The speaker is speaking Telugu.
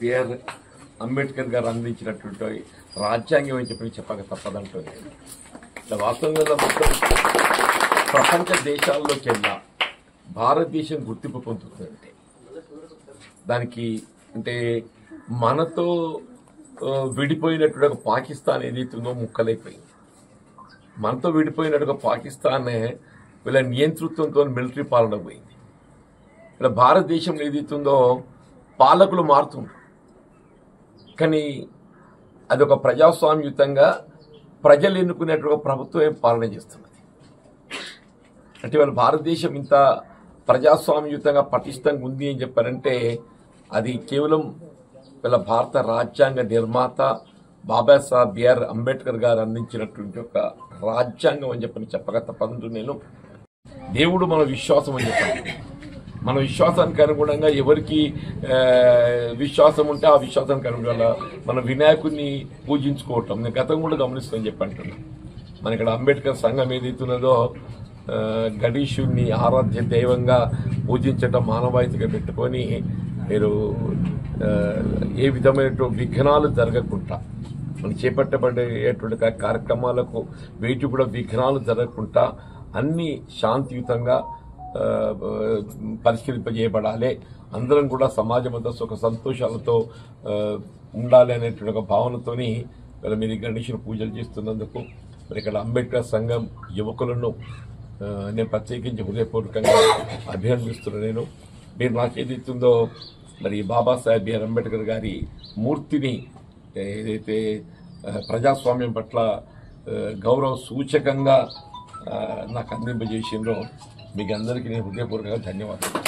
బిఆర్ అంబేద్కర్ గారు అందించినటువంటి రాజ్యాంగం అని చెప్పక తప్పదంటుంది. వాస్తవంగా మొత్తం ప్రపంచ దేశాల్లోకెల్లా భారతదేశం గుర్తింపు పొందుతుందంటే దానికి అంటే మనతో విడిపోయినట్టుగా పాకిస్తాన్ ఏదైతుందో ముక్కలైపోయింది. మనతో విడిపోయినట్టుగా పాకిస్తాన్ వీళ్ళ నియంతృత్వంతో మిలిటరీ పాలన పోయింది. ఇలా భారతదేశంలో ఏదైతుందో పాలకులు మారుతున్నారు, కానీ అదొక ప్రజాస్వామ్యయుతంగా ప్రజలు ఎన్నుకునేట్టుగా ప్రభుత్వం పాలన చేస్తున్నది. అంటే వాళ్ళ భారతదేశం ఇంత ప్రజాస్వామ్యయుతంగా పటిష్టంగా ఉంది అని చెప్పారంటే అది కేవలం వీళ్ళ భారత రాజ్యాంగ నిర్మాత బాబాసాహెబ్ బిఆర్ అంబేద్కర్ గారు అందించినటువంటి ఒక రాజ్యాంగం అని చెప్పక తప్పదంటూ నేను దేవుడు మన విశ్వాసం అని చెప్పాను. మన విశ్వాసానికి అనుగుణంగా ఎవరికి విశ్వాసం ఉంటే ఆ విశ్వాసానికి అనుగుణంగా మన వినాయకుడిని పూజించుకోవటం నేను గతం కూడా గమనిస్తానని చెప్పంటున్నాను. మన ఇక్కడ అంబేద్కర్ సంఘం ఏదైతున్నదో గణేశుడిని ఆరాధ్య దైవంగా పూజించటం మానవాయితీగా పెట్టుకొని మీరు ఏ విధమైనటువంటి విఘ్నాలు జరగకుండా మనం చేపట్టబడేటువంటి కార్యక్రమాలకు వేటి కూడా విఘ్నాలు జరగకుండా అన్ని శాంతియుతంగా పరిష్కరింపజేయబడాలి, అందరం కూడా సమాజం అంతా సుఖ సంతోషాలతో ఉండాలి అనేటువంటి ఒక భావనతోని మీరు గణేశుని పూజలు చేస్తున్నందుకు మరి ఇక్కడ అంబేద్కర్ సంఘం యువకులను నేను ప్రత్యేకించి హృదయపూర్వకంగా అభినందిస్తున్నాను. మీరు నాకేదైతుందో మరి బాబాసాహెబ్ బిఆర్ అంబేద్కర్ గారి మూర్తిని ఏదైతే ప్రజాస్వామ్యం పట్ల గౌరవ సూచకంగా నాకు అందింపజేసిండ్రో మీకు అందరికీ నేను హృదయపూర్వకంగా ధన్యవాదాలు.